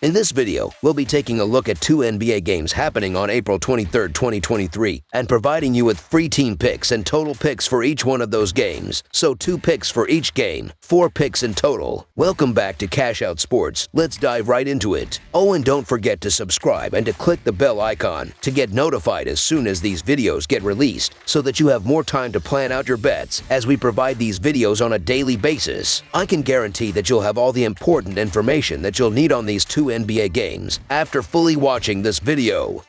In this video, we'll be taking a look at 2 NBA games happening on April 23, 2023, and providing you with free team picks and total picks for each one of those games. So 2 picks for each game, 4 picks in total. Welcome back to Cash Out Sports. Let's dive right into it. Oh, and don't forget to subscribe and to click the bell icon to get notified as soon as these videos get released, so that you have more time to plan out your bets as we provide these videos on a daily basis. I can guarantee that you'll have all the important information that you'll need on these 2 NBA games after fully watching this video.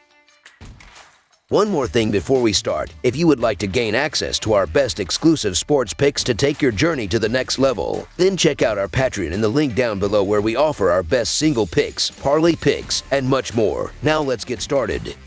One more thing before we start, if you would like to gain access to our best exclusive sports picks to take your journey to the next level, then check out our Patreon in the link down below, where we offer our best single picks, parlay picks, and much more. Now let's get started.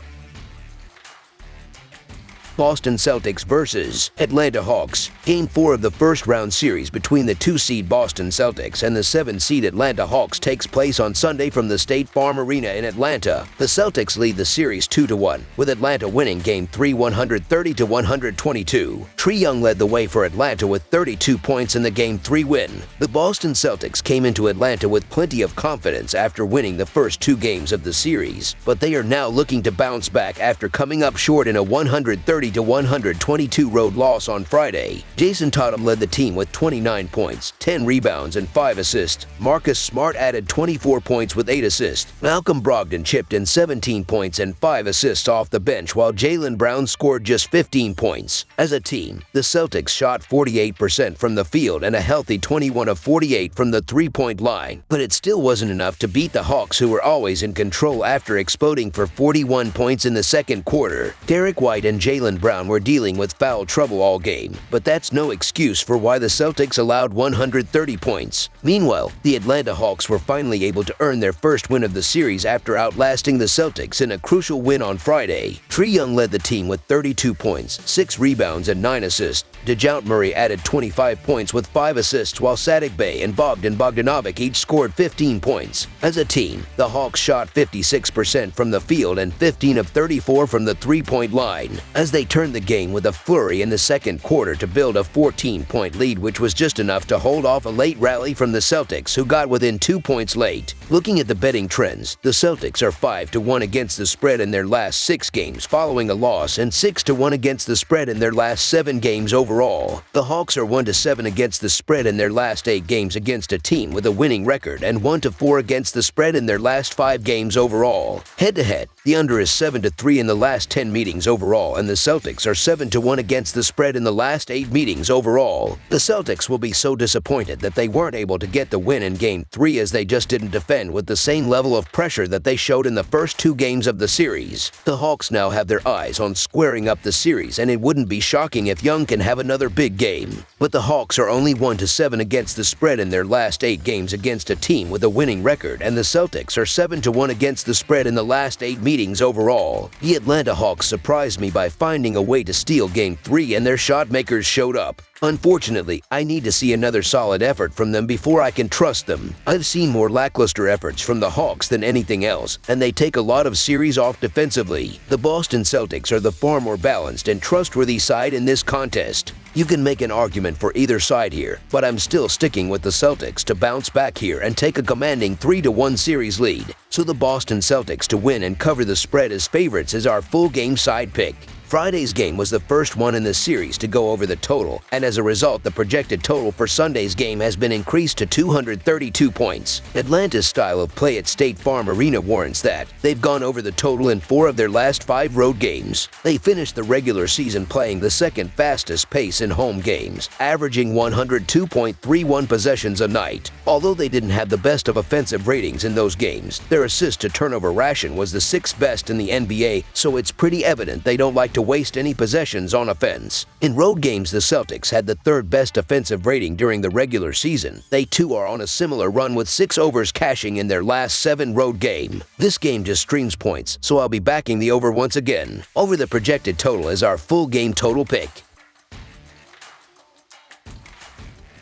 Boston Celtics versus Atlanta Hawks. Game 4 of the first-round series between the 2-seed Boston Celtics and the 7-seed Atlanta Hawks takes place on Sunday from the State Farm Arena in Atlanta. The Celtics lead the series 2-1, with Atlanta winning Game 3 130-122. Trae Young led the way for Atlanta with 32 points in the Game 3 win. The Boston Celtics came into Atlanta with plenty of confidence after winning the first 2 games of the series, but they are now looking to bounce back after coming up short in a 130-122 road loss on Friday. Jason Tatum led the team with 29 points, 10 rebounds, and 5 assists. Marcus Smart added 24 points with 8 assists. Malcolm Brogdon chipped in 17 points and 5 assists off the bench, while Jaylen Brown scored just 15 points. As a team, the Celtics shot 48% from the field and a healthy 21 of 48 from the three-point line, but it still wasn't enough to beat the Hawks, who were always in control after exploding for 41 points in the second quarter. Derek White and Jaylen Brown were dealing with foul trouble all game, but that's no excuse for why the Celtics allowed 130 points. Meanwhile, the Atlanta Hawks were finally able to earn their first win of the series after outlasting the Celtics in a crucial win on Friday. Trae Young led the team with 32 points, 6 rebounds, and 9 assists. DeJounte Murray added 25 points with 5 assists, while Saddiq Bey and Bogdan Bogdanovic each scored 15 points. As a team, the Hawks shot 56% from the field and 15 of 34 from the three-point line, as they turned the game with a flurry in the second quarter to build a 14-point lead, which was just enough to hold off a late rally from the Celtics, who got within 2 points late. Looking at the betting trends, the Celtics are 5-1 against the spread in their last 6 games following a loss, and 6-1 against the spread in their last 7 games overall. The Hawks are 1-7 against the spread in their last 8 games against a team with a winning record, and 1-4 against the spread in their last 5 games overall. Head-to-head, the under is 7-3 in the last 10 meetings overall, and the Celtics are 7-1 against the spread in the last 8 meetings overall. The Celtics will be so disappointed that they weren't able to get the win in Game 3, as they just didn't defend with the same level of pressure that they showed in the first 2 games of the series. The Hawks now have their eyes on squaring up the series, and it wouldn't be shocking if Young can have another big game. But the Hawks are only 1-7 against the spread in their last 8 games against a team with a winning record, and the Celtics are 7-1 against the spread in the last 8 meetings overall. The Atlanta Hawks surprised me by finding a way to steal Game 3, and their shot makers showed up. Unfortunately, I need to see another solid effort from them before I can trust them. I've seen more lackluster efforts from the Hawks than anything else, and they take a lot of series off defensively. The Boston Celtics are the far more balanced and trustworthy side in this contest. You can make an argument for either side here, but I'm still sticking with the Celtics to bounce back here and take a commanding 3-1 series lead. So the Boston Celtics to win and cover the spread as favorites is our full game side pick. Friday's game was the first one in the series to go over the total, and as a result, the projected total for Sunday's game has been increased to 232 points. Atlanta's style of play at State Farm Arena warrants that. They've gone over the total in 4 of their last 5 road games. They finished the regular season playing the second fastest pace in home games, averaging 102.31 possessions a night. Although they didn't have the best of offensive ratings in those games, their assist-to-turnover ration was the 6th best in the NBA, so it's pretty evident they don't like to waste any possessions on offense. In road games, the Celtics had the 3rd best offensive rating during the regular season. They too are on a similar run, with 6 overs cashing in their last 7 road game. This game just streams points, so I'll be backing the over once again. Over the projected total is our full game total pick.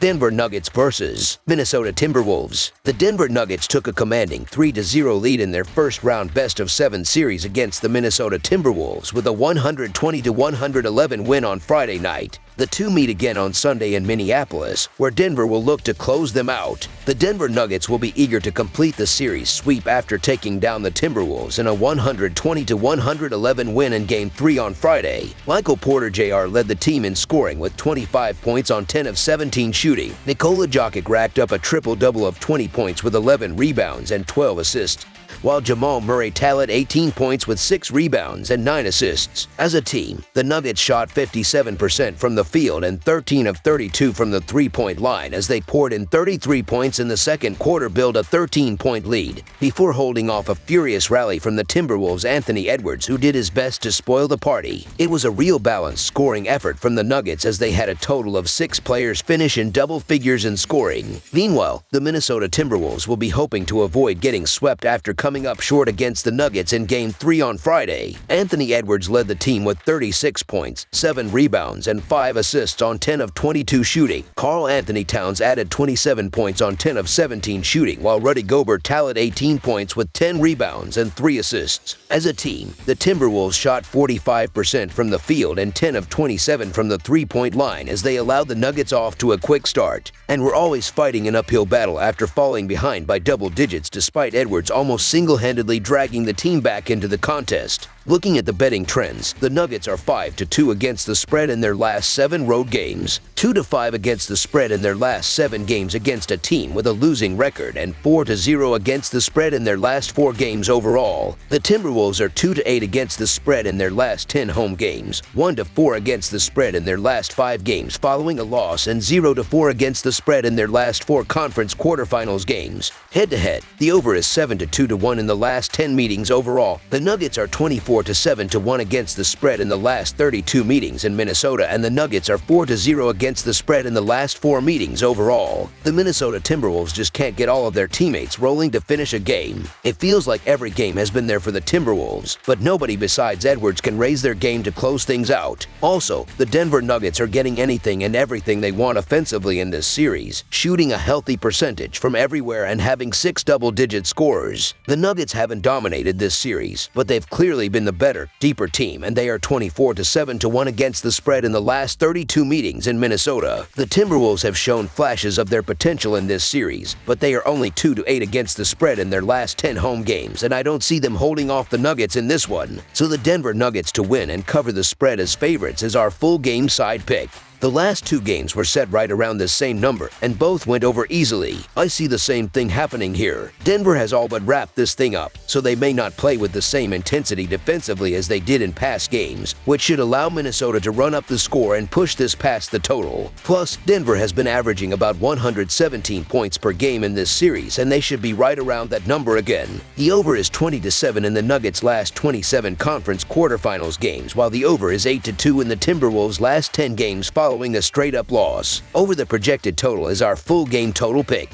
Denver Nuggets versus Minnesota Timberwolves. The Denver Nuggets took a commanding 3-0 lead in their first-round best-of-7 series against the Minnesota Timberwolves with a 120-111 win on Friday night. The two meet again on Sunday in Minneapolis, where Denver will look to close them out. The Denver Nuggets will be eager to complete the series sweep after taking down the Timberwolves in a 120-111 win in Game 3 on Friday. Michael Porter Jr. led the team in scoring with 25 points on 10 of 17 shooting. Nikola Jokic racked up a triple-double of 20 points with 11 rebounds and 12 assists, while Jamal Murray tallied 18 points with 6 rebounds and 9 assists. As a team, the Nuggets shot 57% from the field and 13 of 32 from the three-point line as they poured in 33 points in the second quarter, build a 13-point lead, before holding off a furious rally from the Timberwolves' Anthony Edwards, who did his best to spoil the party. It was a real balanced scoring effort from the Nuggets as they had a total of 6 players finish in double figures in scoring. Meanwhile, the Minnesota Timberwolves will be hoping to avoid getting swept after coming up short against the Nuggets in Game 3 on Friday. Anthony Edwards led the team with 36 points, 7 rebounds, and 5 assists on 10 of 22 shooting. Karl Anthony Towns added 27 points on 10 of 17 shooting, while Rudy Gobert tallied 18 points with 10 rebounds and 3 assists. As a team, the Timberwolves shot 45% from the field and 10 of 27 from the three-point line as they allowed the Nuggets off to a quick start, and were always fighting an uphill battle after falling behind by double digits despite Edwards almost single-handedly dragging the team back into the contest. Looking at the betting trends, the Nuggets are 5-2 against the spread in their last 7 road games, 2-5 against the spread in their last 7 games against a team with a losing record, and 4-0 against the spread in their last 4 games overall. The Timberwolves are 2-8 against the spread in their last 10 home games, 1-4 against the spread in their last 5 games following a loss, and 0-4 against the spread in their last 4 conference quarterfinals games. Head-to-head, the over is 7-2-1 in the last 10 meetings overall. The Nuggets are 24-7-1 against the spread in the last 32 meetings in Minnesota, and the Nuggets are 4-0 against the spread in the last 4 meetings overall. The Minnesota Timberwolves just can't get all of their teammates rolling to finish a game. It feels like every game has been there for the Timberwolves, but nobody besides Edwards can raise their game to close things out. Also, the Denver Nuggets are getting anything and everything they want offensively in this series, shooting a healthy percentage from everywhere and having 6 double-digit scorers. The Nuggets haven't dominated this series, but they've clearly been the better, deeper team, and they are 24-7-1 against the spread in the last 32 meetings in Minnesota. The Timberwolves have shown flashes of their potential in this series, but they are only 2-8 against the spread in their last 10 home games, and I don't see them holding off the Nuggets in this one. So the Denver Nuggets to win and cover the spread as favorites is our full game side pick. The last 2 games were set right around the same number, and both went over easily. I see the same thing happening here. Denver has all but wrapped this thing up, so they may not play with the same intensity defensively as they did in past games, which should allow Minnesota to run up the score and push this past the total. Plus, Denver has been averaging about 117 points per game in this series, and they should be right around that number again. The over is 20-7 in the Nuggets' last 27 conference quarterfinals games, while the over is 8-2 in the Timberwolves' last 10 games following a straight-up loss. Over the projected total is our full game total pick.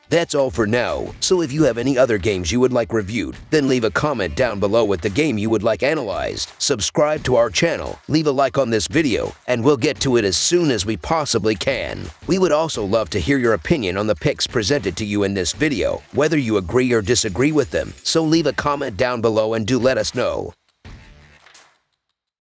That's all for now, so if you have any other games you would like reviewed, then leave a comment down below with the game you would like analyzed. Subscribe to our channel, leave a like on this video, and we'll get to it as soon as we possibly can. We would also love to hear your opinion on the picks presented to you in this video, whether you agree or disagree with them, so leave a comment down below and do let us know.